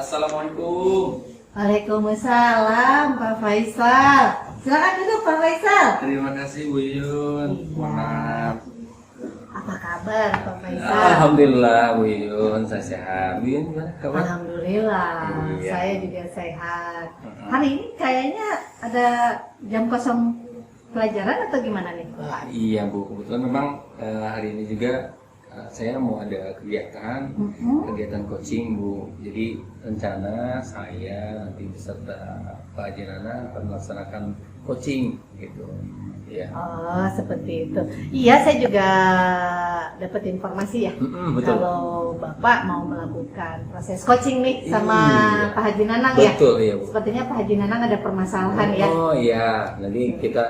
Assalamualaikum. Waalaikumsalam Pak Faisal. Silakan duduk Pak Faisal. Terima kasih Bu Yun. Maaf. Apa kabar Pak Faisal? Alhamdulillah Bu Yun, saya sehat. Bu Yun gimana kabar? Alhamdulillah, Iya. saya juga sehat. Hari ini kayaknya ada jam kosong pelajaran atau gimana nih? Iya Bu, kebetulan memang hari ini juga saya mau ada kegiatan coaching Bu. Jadi rencana saya nanti beserta Pak Haji Nana akan melaksanakan coaching gitu. Ya. Oh, seperti itu. Iya, saya juga dapat informasi ya. Betul. Kalau Bapak mau melakukan proses coaching nih sama Iya. Pak Haji Nanang ya. Betul, iya Bu. Sepertinya Pak Haji Nanang ada permasalahan ya. Oh iya, nanti kita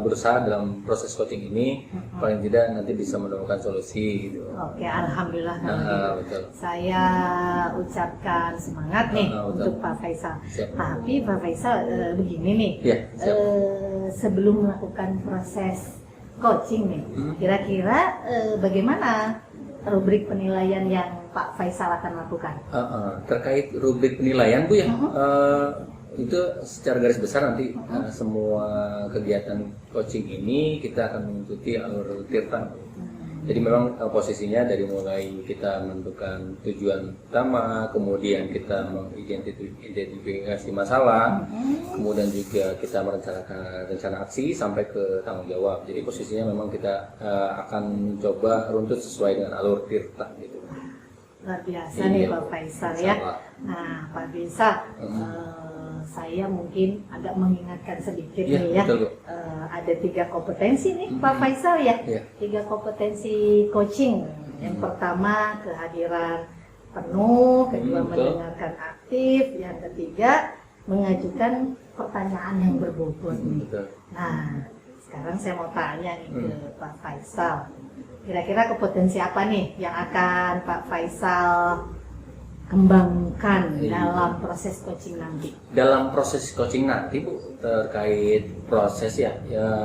berusaha dalam proses coaching ini paling tidak nanti bisa menemukan solusi gitu. Oke, alhamdulillah. Alhamdulillah. Betul. Saya ucapkan semangat nih Betul. untuk Pak Faisal. Siap. Tapi Pak Faisal begini nih, Iya, siap. sebelum melakukan proses coaching nih, kira-kira bagaimana rubrik penilaian yang Pak Faisal akan lakukan? Terkait rubrik penilaian Bu ya, itu secara garis besar nanti semua kegiatan coaching ini kita akan mengikuti alur tirta. Jadi memang posisinya dari mulai kita menentukan tujuan utama, kemudian kita mengidentifikasi masalah, kemudian juga kita merencanakan rencana aksi sampai ke tanggung jawab. Jadi posisinya memang kita akan mencoba runtut sesuai dengan alur tirta gitu. Luar biasa nih Pak Faisal ya. Nah Pak Faisal, saya mungkin agak mengingatkan sedikit Ya, nih ya. betul, Bu. Ada 3 kompetensi nih Pak Faisal ya. Ya. 3 kompetensi coaching. Yang pertama kehadiran penuh, kedua Betul. mendengarkan aktif, yang ketiga mengajukan pertanyaan yang berbobot nih. Betul. Nah, sekarang saya mau tanya nih ke Pak Faisal. Kira-kira kompetensi apa nih yang akan Pak Faisal kembangkan dalam proses coaching nanti? Dalam proses coaching nanti Bu, terkait proses ya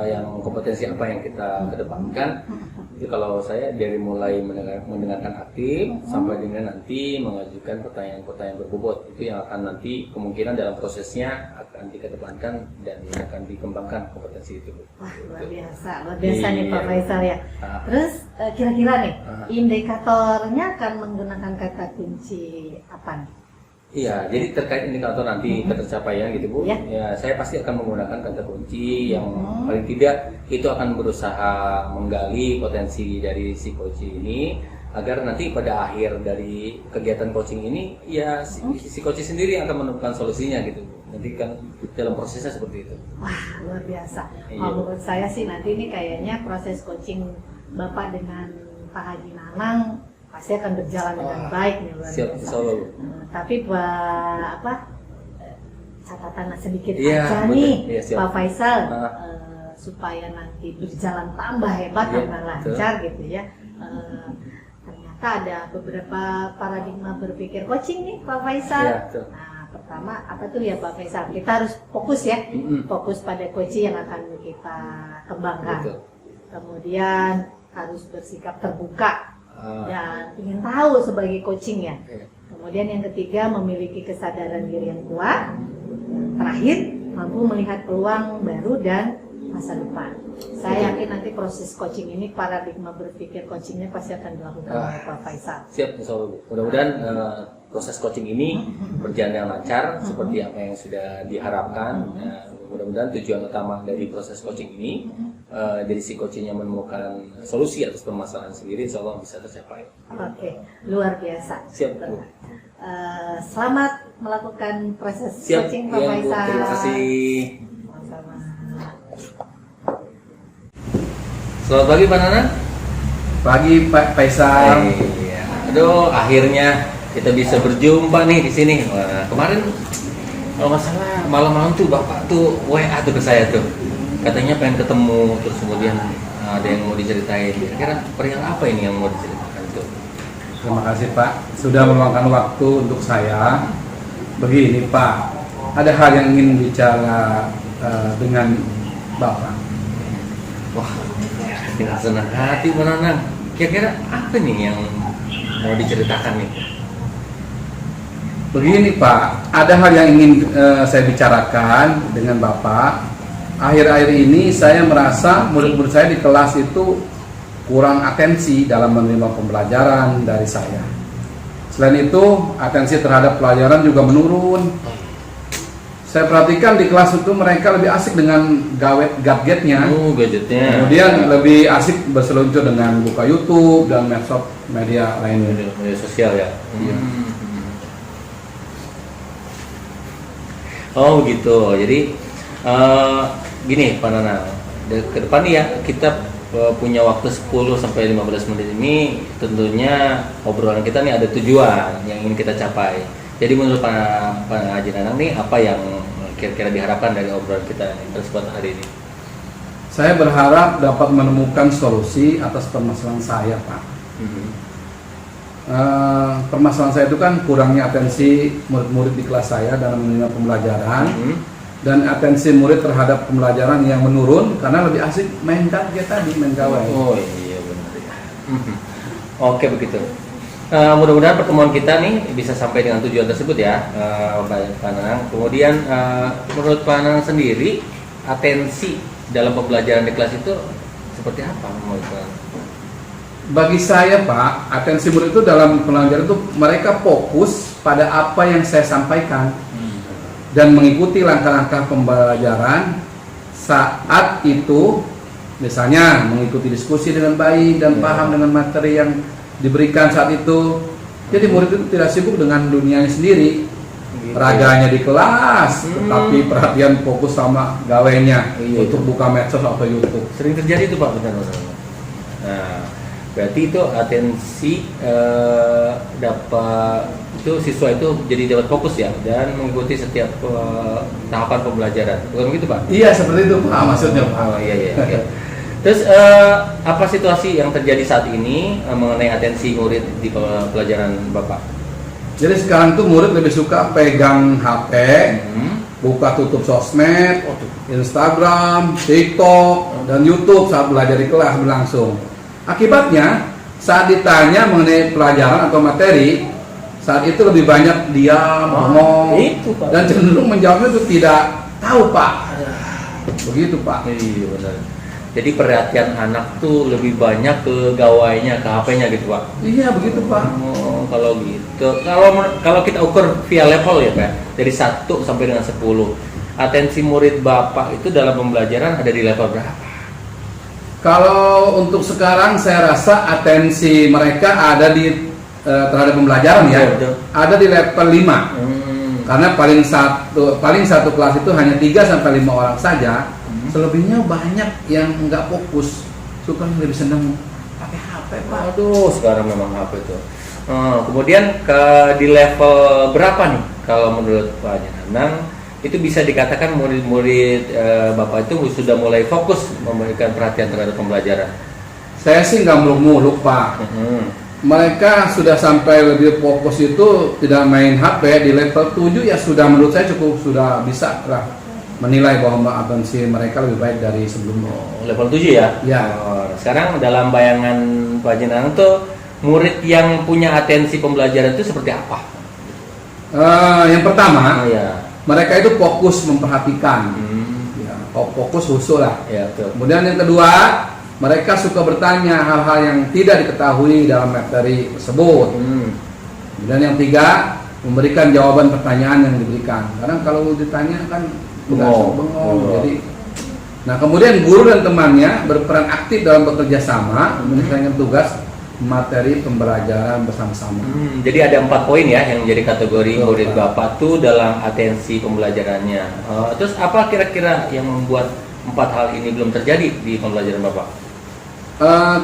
yang kompetensi apa yang kita kedepankan, itu kalau saya dari mulai mendengarkan aktif sampai dengan nanti mengajukan pertanyaan-pertanyaan berbobot, itu yang akan nanti kemungkinan dalam prosesnya akan dikedepankan dan akan dikembangkan kompetensi itu Bu. Wah, luar biasa nih Pak Iya. Faisal ya. Terus kira-kira nih indikatornya akan menggunakan kata kunci apa nih? Iya, jadi terkait indikator nanti ketercapaian gitu Bu, Ya. ya saya pasti akan menggunakan kata kunci yang paling tidak itu akan berusaha menggali potensi dari si coach ini agar nanti pada akhir dari kegiatan coaching ini ya si coach sendiri yang akan menemukan solusinya gitu Bu. Nanti kan dalam prosesnya seperti itu. Wah, luar biasa. Iya. Menurut saya sih nanti ini kayaknya proses coaching Bapak dengan Pak Haji Nanang pasti akan berjalan dengan baik nih, luar Siap, biasa. insya Allah, Bu. Tapi buat catatan sedikit Iya, aja betul. nih Iya, siap. Pak Faisal, Ah. supaya nanti berjalan tambah hebat, Iya, tambah lancar gitu ya. Ternyata ada beberapa paradigma berpikir coaching nih Pak Faisal. Iya, betul. Nah, pertama apa tuh ya Pak Faisal? Kita harus fokus ya, fokus pada coaching yang akan kita kembangkan. Betul. Kemudian harus bersikap terbuka dan ingin tahu sebagai coaching ya. Iya. Kemudian yang ketiga memiliki kesadaran diri yang kuat. Terakhir mampu melihat peluang baru dan masa depan. Saya yakin nanti proses coaching ini paradigma berpikir coachingnya pasti akan dilakukan oleh Pak Faisal. Siap, insya Allah Bu. Mudah-mudahan proses coaching ini berjalan dengan lancar seperti apa yang sudah diharapkan. Mudah-mudahan tujuan utama dari proses coaching ini dari si coachingnya menemukan solusi atas permasalahan sendiri, insya Allah bisa tercapai. Oke, luar biasa. Siap, Bu. Selamat melakukan proses Siap, coaching Pak iya, Bu. Faisal. Terima kasih. Sama-sama. Selamat pagi Pak Nana. Pagi Pak Faisal. Iya. Aduh, akhirnya kita bisa berjumpa nih di sini. Wah, kemarin kalau nggak salah malam-malam tuh Bapak tuh WA tuh ke saya tuh. Katanya pengen ketemu, terus kemudian ada yang mau diceritain. Kira-kira perihal apa ini yang mau diceritakan tuh? Terima kasih Pak sudah meluangkan waktu untuk saya. Begini Pak, ada hal yang ingin bicara dengan Bapak. Wah, dengan senang hati Pak Nanang. Kira-kira apa nih yang mau diceritakan nih? Begini Pak, ada hal yang ingin saya bicarakan dengan Bapak. Akhir-akhir ini saya merasa murid-murid saya di kelas itu kurang atensi dalam menerima pembelajaran dari saya. Selain itu, atensi terhadap pelajaran juga menurun. Saya perhatikan di kelas itu mereka lebih asik dengan gadgetnya. Gadgetnya. Kemudian lebih asik berseluncur dengan buka YouTube dan medsos media lainnya. Media sosial ya. Iya. Oh gitu. Jadi gini Pak Nanang, ke depan nih ya kita punya waktu 10 sampai 15 menit ini, tentunya obrolan kita nih ada tujuan yang ingin kita capai. Jadi menurut Pak Haji Nanang nih, apa yang kira-kira diharapkan dari obrolan kita tersebut hari ini? Saya berharap dapat menemukan solusi atas permasalahan saya, Pak. Permasalahan saya itu kan kurangnya atensi murid-murid di kelas saya dalam menerima pembelajaran, dan atensi murid terhadap pembelajaran yang menurun karena lebih asik main gadget tadi, main gawai. Oh iya benar ya. Oke begitu. Mudah-mudahan pertemuan kita nih bisa sampai dengan tujuan tersebut ya, Pak Nanang. Kemudian menurut Pak Nanang sendiri, atensi dalam pembelajaran di kelas itu seperti apa menurut Pak Nanang? Bagi saya Pak, atensi murid itu dalam pembelajaran itu mereka fokus pada apa yang saya sampaikan dan mengikuti langkah-langkah pembelajaran saat itu, misalnya mengikuti diskusi dengan baik dan paham dengan materi yang diberikan saat itu. Jadi murid itu tidak sibuk dengan dunianya sendiri, raganya di kelas, tetapi perhatian fokus sama gawainya untuk buka medsos atau YouTube. Sering terjadi itu Pak, benar. Nah, berarti itu atensi dapat itu siswa itu jadi dapat fokus ya dan mengikuti setiap tahapan pembelajaran. Bukan begitu Pak? Iya seperti itu Pak, maksudnya Pak. Oh iya. Terus apa situasi yang terjadi saat ini mengenai atensi murid di pelajaran Bapak? Jadi sekarang tuh murid lebih suka pegang HP, buka tutup sosmed, Instagram, TikTok, dan YouTube saat belajar di kelas berlangsung. Akibatnya saat ditanya mengenai pelajaran atau materi, saat itu lebih banyak diam, ngomong, dan cenderung menjawabnya itu tidak tahu Pak. Begitu Pak. Iya benar. Jadi perhatian anak tuh lebih banyak ke gawainya, ke HP-nya gitu Pak. Iya begitu Pak. Oh, kalau gitu. Kalau kita ukur via level ya Pak, dari 1 sampai dengan 10. Atensi murid Bapak itu dalam pembelajaran ada di level berapa? Kalau untuk sekarang saya rasa atensi mereka ada di terhadap pembelajaran ya. Betul. Ada di level 5. Karena paling satu kelas itu hanya 3 sampai 5 orang saja. Selebihnya banyak yang nggak fokus, suka lebih senang pakai HP Pak. Aduh, sekarang memang HP itu. Kemudian di level berapa nih kalau menurut Pak Nanang itu bisa dikatakan murid-murid Bapak itu sudah mulai fokus memberikan perhatian terhadap pembelajaran? Saya sih nggak muluk-muluk Pak. Mereka sudah sampai lebih fokus itu tidak main HP di level 7 ya sudah, menurut saya cukup, sudah bisa lah menilai bahwa atensi mereka lebih baik dari sebelumnya. Level 7 ya? Ya. Sekarang dalam bayangan Pak Nanang tuh murid yang punya atensi pembelajaran itu seperti apa? Yang pertama, Ya. mereka itu fokus memperhatikan, fokus khusus lah. Ya, betul. Kemudian yang kedua, mereka suka bertanya hal-hal yang tidak diketahui dalam materi tersebut. Kemudian yang tiga, memberikan jawaban pertanyaan yang diberikan. Karena kalau ditanya kan bengong. Jadi, nah kemudian guru dan temannya berperan aktif dalam bekerja sama menyelesaikan tugas materi pembelajaran bersama-sama. Jadi ada 4 poin ya yang menjadi kategori murid Bapak tuh dalam atensi pembelajarannya. Terus apa kira-kira yang membuat 4 hal ini belum terjadi di pembelajaran Bapak?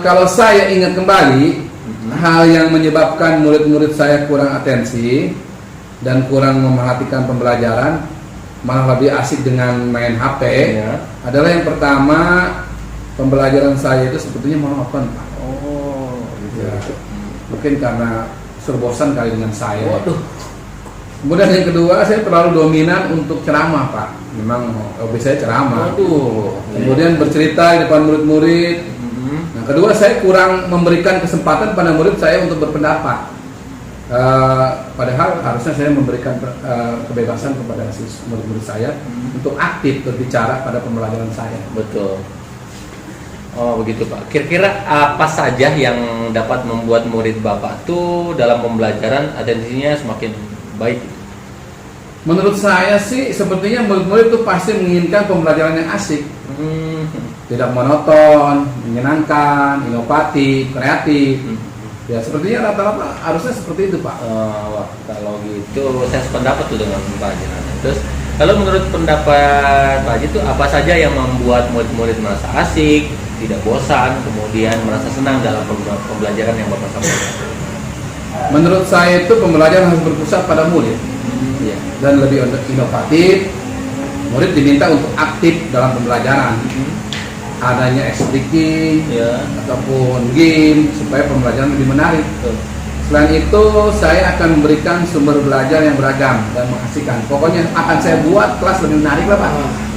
Kalau saya ingat kembali, hal yang menyebabkan murid-murid saya kurang atensi dan kurang memperhatikan pembelajaran, malah lebih asik dengan main HP, adalah yang pertama, pembelajaran saya itu sebetulnya monoton Pak. Ya, mungkin karena bosan kali dengan saya. Kemudian yang kedua, saya terlalu dominan untuk ceramah Pak. Memang hobi saya ceramah. Kemudian bercerita di depan murid-murid. Nah kedua, saya kurang memberikan kesempatan pada murid saya untuk berpendapat. Padahal harusnya saya memberikan kebebasan kepada murid-murid saya untuk aktif berbicara pada pembelajaran saya. Betul. Oh begitu Pak. Kira-kira apa saja yang dapat membuat murid Bapak tuh dalam pembelajaran atensinya semakin baik? Menurut saya sih sepertinya murid-murid itu pasti menginginkan pembelajaran yang asik, tidak monoton, menyenangkan, inovatif, kreatif. Ya sepertinya rata-rata harusnya seperti itu Pak. Wah, kalau gitu saya sependapat tuh dengan Pak Haji. Terus kalau menurut pendapat Pak Haji itu apa saja yang membuat murid-murid merasa asik, tidak bosan, kemudian merasa senang dalam pembelajaran yang Bapak sampaikan? Menurut saya itu pembelajaran harus berpusat pada murid Iya. dan lebih inovatif. Murid diminta untuk aktif dalam pembelajaran. Adanya speaking Ya. ataupun game supaya pembelajaran lebih menarik. Betul. Selain itu, saya akan memberikan sumber belajar yang beragam dan mengasihkan. Pokoknya akan saya buat kelas lebih menarik lah Pak.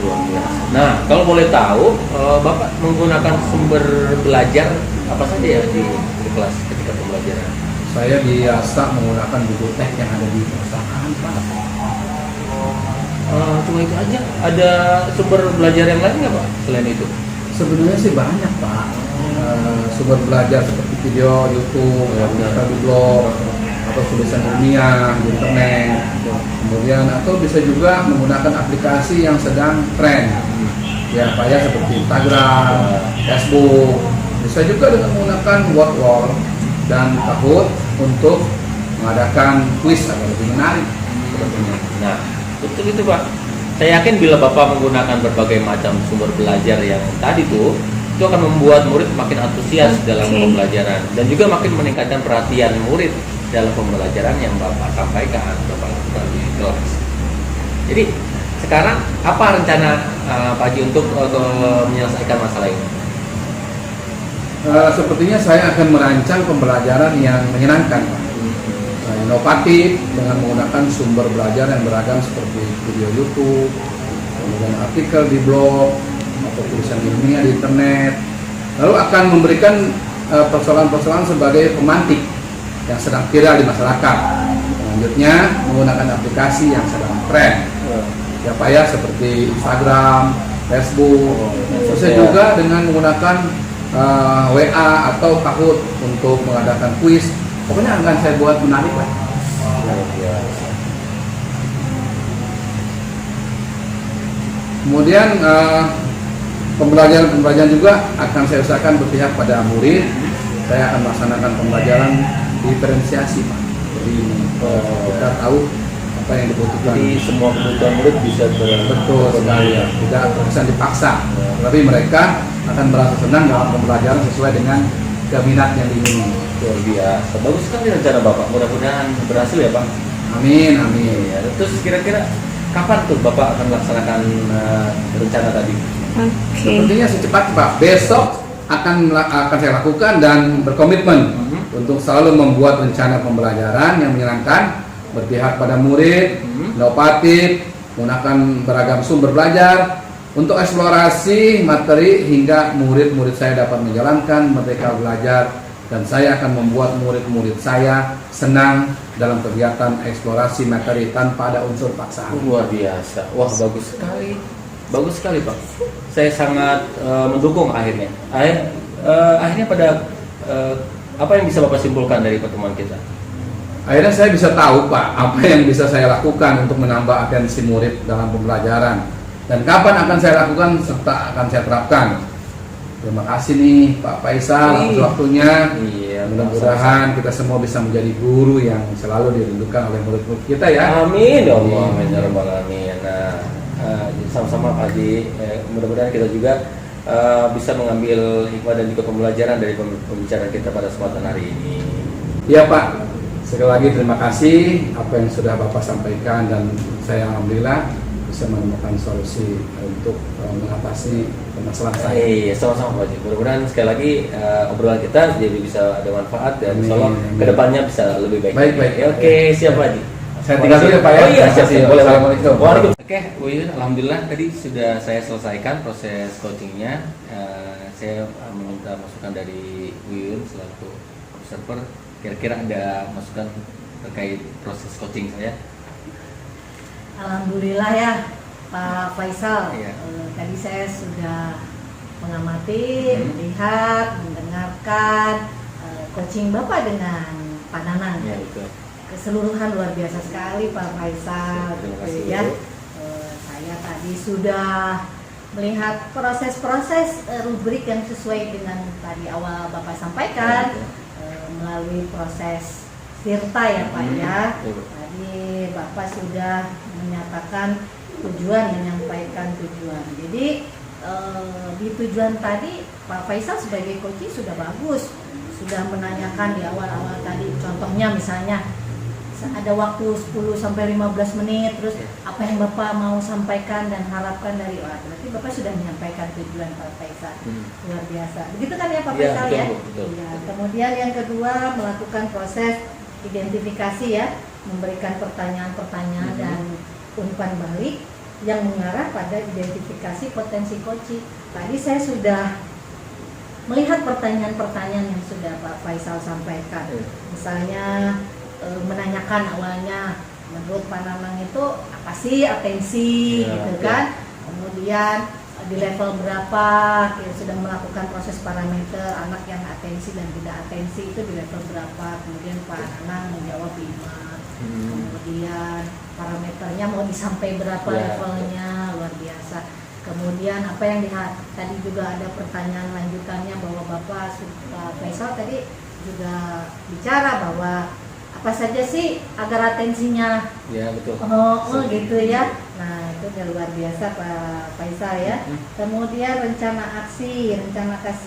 Luar biasa. Nah, kalau boleh tahu, Bapak menggunakan sumber belajar apa saja ya di kelas ketika pembelajaran? Saya biasa menggunakan buku teks yang ada di perpustakaan Pak. Cuma itu aja. Ada sumber belajar yang lain nggak Pak selain itu? Sebenarnya sih banyak Pak. Sumber belajar seperti video YouTube, bisa di blog, atau tulisan ilmiah di internet. Kemudian atau bisa juga menggunakan aplikasi yang sedang tren. Ya Pak ya, seperti Instagram, Facebook. Bisa juga dengan menggunakan Wordwall dan Kahoot untuk mengadakan kuis agar lebih menarik sebetulnya. Nah, betul itu Pak. Saya yakin bila Bapak menggunakan berbagai macam sumber belajar yang tadi tuh, itu akan membuat murid makin antusias dalam pembelajaran dan juga makin meningkatkan perhatian murid dalam pembelajaran yang Bapak sampaikan, Bapak lakukan di kelas. Jadi sekarang apa rencana Pak Haji untuk menyelesaikan masalah ini? Sepertinya saya akan merancang pembelajaran yang menyenangkan Pak. Inovatif dengan menggunakan sumber belajar yang beragam seperti video YouTube, kemudian artikel di blog, atau tulisan ilmiah di internet. Lalu akan memberikan persoalan-persoalan sebagai pemantik yang sedang viral di masyarakat. Selanjutnya menggunakan aplikasi yang sedang tren, ya Pak ya, seperti Instagram, Facebook. Bisa juga dengan menggunakan WA atau Kahoot untuk mengadakan kuis. Pokoknya akan saya buat menarik lah. Kemudian pembelajaran juga akan saya usahakan berpihak pada murid. Saya akan melaksanakan pembelajaran diferensiasi Pak. Jadi kita tahu apa yang dibutuhkan. Jadi semua kebutuhan murid bisa betul sekali ya. Tidak terkesan dipaksa. Tapi mereka akan merasa senang dalam pembelajaran sesuai dengan keminat yang diingini. Luar biasa. Bagus sekali rencana Bapak. Mudah-mudahan berhasil ya Pak. Amin, amin. Ya, terus kira-kira kapan tuh Bapak akan melaksanakan rencana tadi? Sepertinya secepatnya Pak. Besok akan saya lakukan dan berkomitmen untuk selalu membuat rencana pembelajaran yang menyenangkan, berpihak pada murid, inovatif, menggunakan beragam sumber belajar untuk eksplorasi materi hingga murid-murid saya dapat menjalankan merdeka belajar, dan saya akan membuat murid-murid saya senang dalam kegiatan eksplorasi materi tanpa ada unsur paksaan. Luar biasa. Wah, bagus sekali. Bagus sekali Pak. Saya sangat mendukung akhirnya. Akhirnya pada apa yang bisa Bapak simpulkan dari pertemuan kita? Akhirnya saya bisa tahu Pak apa yang bisa saya lakukan untuk menambah atensi murid dalam pembelajaran dan kapan akan saya lakukan serta akan saya terapkan. Terima kasih nih Pak Faisal atas waktunya. Iya, mudah-mudahan kita semua bisa menjadi guru yang selalu dirindukan oleh murid-murid kita ya. Amin ya Allah, amin ya rabbal alamin. Nah, sama-sama Pak Haji, mudah-mudahan kita juga bisa mengambil hikmah dan juga pembelajaran dari pembicaraan kita pada kesempatan hari ini. Iya Pak, sekali lagi terima kasih apa yang sudah Bapak sampaikan, dan saya alhamdulillah bisa menemukan solusi untuk mengatasi permasalahan saya. Iya, sama-sama Pak Haji. Mudah-mudahan sekali lagi obrolan kita jadi bisa ada manfaat dan insyaallah kedepannya bisa lebih baik. Baik. Ya, oke, siap Pak Haji. Saya tinggal dulu ya Pak ya. Oh iya, siap. Boleh. Assalamualaikum. Waalaikumsalam. Oke, Bu Yun, alhamdulillah tadi sudah saya selesaikan proses coachingnya. Saya meminta masukan dari Bu Yun selaku observer. Kira-kira ada masukan terkait proses coaching saya. Alhamdulillah ya Pak Faisal. Iya. Tadi saya sudah mengamati, melihat, mendengarkan coaching Bapak dengan Pak Nanang. Ya, betul. Keseluruhan luar biasa sekali Pak Faisal. Terima kasih, ya. Bu. Saya tadi sudah melihat proses-proses rubrik yang sesuai dengan tadi awal Bapak sampaikan, melalui proses sirta ya Pak ya. Tadi Bapak sudah menyatakan tujuan, menyampaikan tujuan. Jadi di tujuan tadi Pak Faisal sebagai coaching sudah bagus, sudah menanyakan di awal-awal tadi, contohnya misalnya ada waktu 10 sampai 15 menit, terus apa yang Bapak mau sampaikan dan harapkan dari berarti Bapak sudah menyampaikan tujuan Pak Faisal. Luar biasa. Begitu kan ya Pak Faisal ya? Betul. Ya. Kemudian yang kedua melakukan proses identifikasi ya, memberikan pertanyaan-pertanyaan dan umpan balik yang mengarah pada identifikasi potensi coaching. Tadi saya sudah melihat pertanyaan-pertanyaan yang sudah Pak Faisal sampaikan. Misalnya menanyakan awalnya menurut Pak Nanang itu apa sih atensi gitu kan. Kemudian di level berapa yang sudah melakukan proses parameter anak yang atensi dan tidak atensi itu di level berapa. Kemudian Pak Nanang menjawab 5. Kemudian parameternya mau disampai berapa levelnya, luar biasa. Kemudian apa yang tadi juga ada pertanyaan lanjutannya bahwa Bapak Faisal tadi juga bicara bahwa apa saja sih agar atensinya betul. Gitu ya. Nah itu udah luar biasa Pak Faisal ya. Kemudian rencana aksi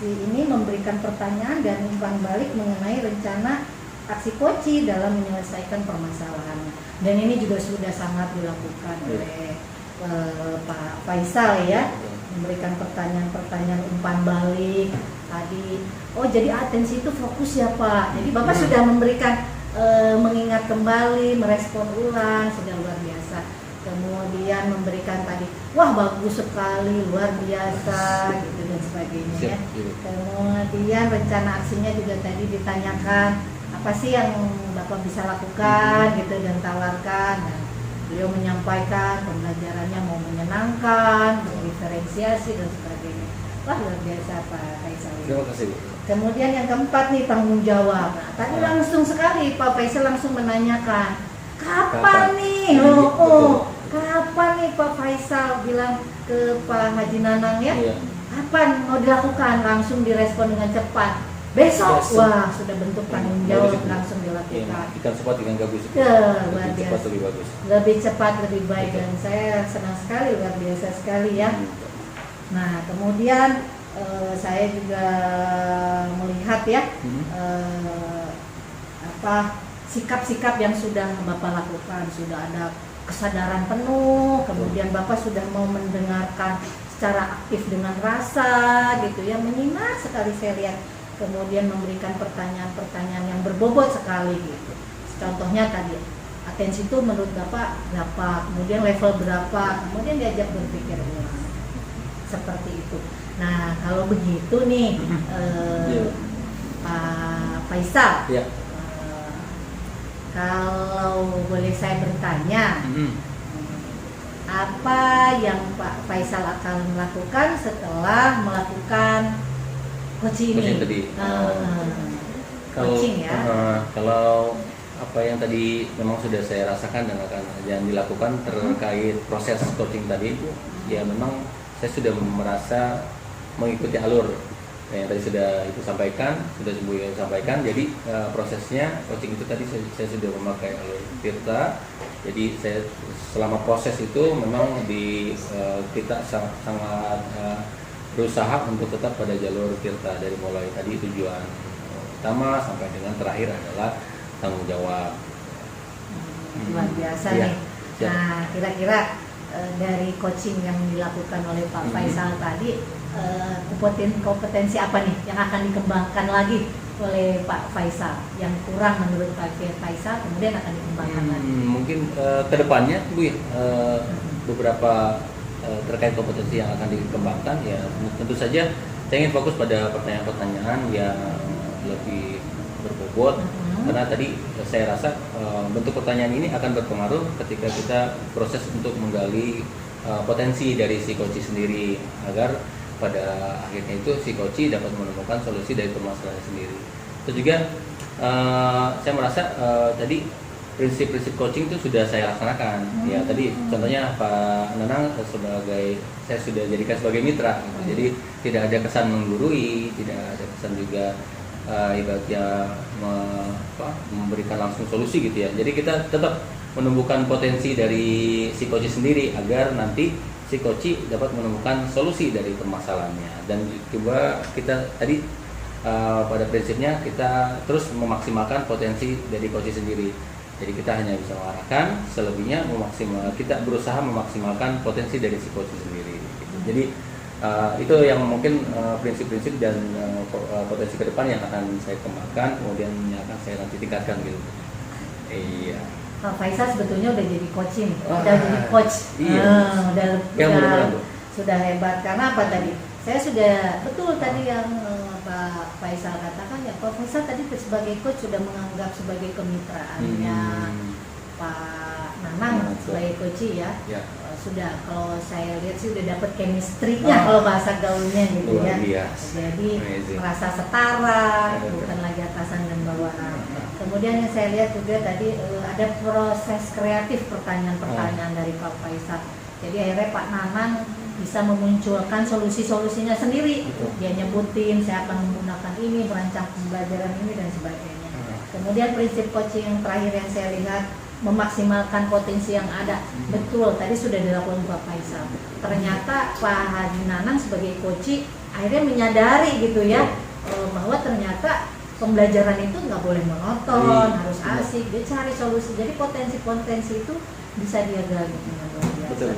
ini memberikan pertanyaan dan umpan balik mengenai rencana aksi coaching dalam menyelesaikan permasalahannya. Dan ini juga sudah sangat dilakukan oleh Pak Faisal ya, memberikan pertanyaan-pertanyaan umpan balik tadi. Jadi atensi itu fokus ya Pak. Jadi Bapak sudah memberikan mengingat kembali, merespon ulang, sudah luar biasa. Kemudian memberikan tadi, wah bagus sekali, luar biasa, gitu dan sebagainya ya. Kemudian rencana aksinya juga tadi ditanyakan, apa sih yang Bapak bisa lakukan gitu dan tawarkan. Nah, beliau menyampaikan pembelajarannya mau menyenangkan, berdiferensiasi dan sebagainya. Wah luar biasa Pak Faisal. Terima kasih, Bu. Kemudian yang keempat nih tanggung jawab. Nah, tadi langsung sekali Pak Faisal langsung menanyakan, kapan nih? Kapan nih Pak Faisal bilang ke Pak Haji Nanang ya? Kapan mau dilakukan? Langsung direspon dengan cepat. Besok, wah sudah bentuk tanggung jawab langsung dilakukan. Ikan cepat ikan gabus. Luar Lebih biasa. cepat lebih bagus. Lebih cepat lebih baik dan saya senang sekali, luar biasa sekali ya. Nah kemudian saya juga melihat ya sikap-sikap yang sudah Bapak lakukan, sudah ada kesadaran penuh, kemudian Bapak sudah mau mendengarkan secara aktif dengan rasa gitu ya, menyimak sekali saya lihat. Kemudian memberikan pertanyaan-pertanyaan yang berbobot sekali gitu. Contohnya tadi, atensi itu menurut Bapak berapa, kemudian level berapa, kemudian diajak berpikir ulang. Seperti itu. Nah, kalau begitu nih Pak Faisal, kalau boleh saya bertanya, apa yang Pak Faisal akan lakukan setelah melakukan coaching ini? Tadi. Coaching ya. Kalau apa yang tadi memang sudah saya rasakan dan akan yang dilakukan terkait proses coaching tadi, ya memang saya sudah merasa mengikuti alur yang tadi sudah itu sampaikan, sudah sebelumnya sampaikan. Jadi prosesnya coaching itu tadi saya sudah memakai alur Tirta. Jadi saya selama proses itu memang kita sangat berusaha untuk tetap pada jalur Tirta dari mulai tadi tujuan utama sampai dengan terakhir adalah tanggung jawab. Luar biasa nih. Nah, kira-kira dari coaching yang dilakukan oleh Pak Faisal tadi, kompetensi apa nih yang akan dikembangkan lagi oleh Pak Faisal yang kurang menurut Pak Faisal kemudian akan dikembangkan lagi? Mungkin kedepannya Bu ya, beberapa terkait kompetensi yang akan dikembangkan ya tentu saja saya ingin fokus pada pertanyaan-pertanyaan yang lebih berbobot Karena tadi saya rasa bentuk pertanyaan ini akan berpengaruh ketika kita proses untuk menggali potensi dari si coach sendiri, agar pada akhirnya itu si coach dapat menemukan solusi dari permasalahan sendiri. Itu juga saya merasa tadi prinsip-prinsip coaching itu sudah saya laksanakan. Ya tadi contohnya Pak Nanang saya sudah jadikan sebagai mitra. Jadi tidak ada kesan menggurui, tidak ada kesan juga ibaratnya memberikan langsung solusi gitu ya. Jadi kita tetap menumbuhkan potensi dari si coach sendiri agar nanti si coach dapat menemukan solusi dari permasalahannya. Dan coba kita tadi pada prinsipnya kita terus memaksimalkan potensi dari coach sendiri. Jadi kita hanya bisa mengarahkan, selebihnya kita berusaha memaksimalkan potensi dari si coach sendiri. Gitu. Jadi itu yang mungkin prinsip-prinsip dan potensi ke depan yang akan saya kembangkan, kemudian yang akan saya nanti tingkatkan gitu. Iya. Pak Faisal sebetulnya udah jadi coaching, udah jadi coach, sudah hebat. Karena apa tadi? Saya sudah betul tadi yang Pak Faisal katakan ya, Pak Faisal tadi sebagai coach sudah menganggap sebagai kemitraannya Pak Nanang sebagai coach ya. Sudah, kalau saya lihat sih udah dapat chemistry-nya kalau bahasa gaulnya gitu ya. Jadi merasa setara, bukan lagi atasan dan bawahan. Kemudian yang saya lihat juga tadi ada proses kreatif pertanyaan-pertanyaan dari Pak Faisal. Jadi akhirnya Pak Nanang bisa memunculkan solusi-solusinya sendiri. Dia nyebutin saya akan menggunakan ini, merancang pembelajaran ini dan sebagainya. Kemudian prinsip coaching yang terakhir yang saya lihat, memaksimalkan potensi yang ada. Betul, tadi sudah dilakukan Pak Faisal. Ternyata Pak Haji Nanang sebagai coach akhirnya menyadari gitu ya, bahwa ternyata pembelajaran itu nggak boleh monoton, harus asik. Dia cari solusi. Jadi potensi-potensi itu bisa dia gali dengan luar biasa.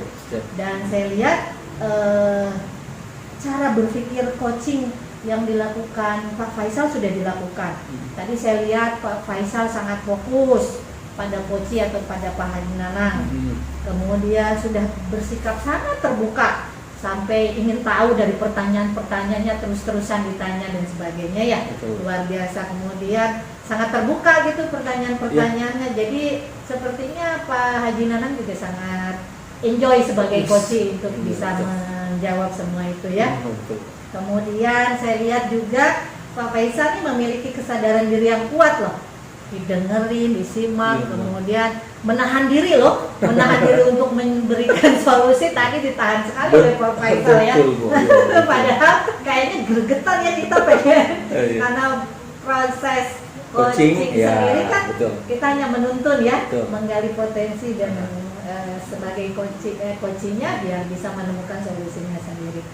Dan saya lihat cara berpikir coaching yang dilakukan Pak Faisal sudah dilakukan. Tadi saya lihat Pak Faisal sangat fokus pada coach atau pada Pak Haji Nanang. Kemudian sudah bersikap sangat terbuka sampai ingin tahu dari pertanyaan-pertanyaannya, terus-terusan ditanya dan sebagainya ya. Luar biasa. Kemudian sangat terbuka gitu pertanyaan-pertanyaannya. Jadi sepertinya Pak Haji Nanang juga sangat enjoy sebagai coach untuk bisa menjawab semua itu ya. Kemudian saya lihat juga Pak Faisal ini memiliki kesadaran diri yang kuat loh. Didengerin, disimak, kemudian menahan diri loh, menahan diri untuk memberikan solusi. Tadi ditahan sekali oleh Pak Faisal ya. Padahal kayaknya gregetan ya kita pengen, karena proses coaching sendiri kan kita hanya menuntun ya, menggali potensi dan sebagai coachingnya biar bisa menemukan solusinya sendiri.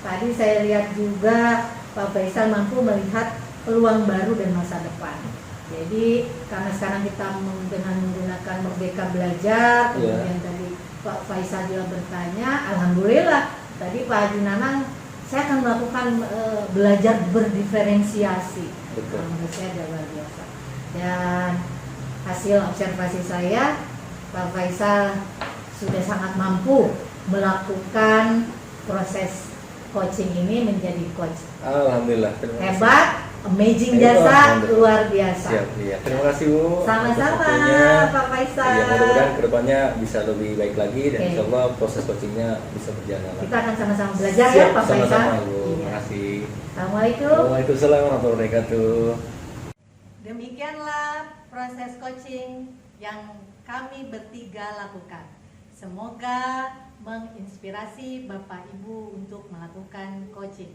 Tadi saya lihat juga Pak Faisal mampu melihat peluang baru dan masa depan. Jadi karena sekarang kita dengan menggunakan Merdeka Belajar, kemudian tadi Pak Faisal juga bertanya, alhamdulillah tadi Pak Haji Nanang, saya akan melakukan belajar berdiferensiasi. Menurut saya ada luar biasa. Dan hasil observasi saya, Pak Faisal sudah sangat mampu melakukan proses coaching ini menjadi coach. Alhamdulillah. Hebat. Amazing jasa, luar biasa. Siap, iya. Terima kasih Bu. Sama-sama Pak Faisal. Ya, mudah-mudahan kedepannya bisa lebih baik lagi dan insya Allah proses coachingnya bisa berjalan. Kita akan sama-sama belajar ya Pak Faisal. Sama-sama Bu. Terima kasih. Assalamualaikum. Waalaikumsalam warahmatullahi wabarakatuh. Demikianlah proses coaching yang kami bertiga lakukan. Semoga menginspirasi Bapak Ibu untuk melakukan coaching.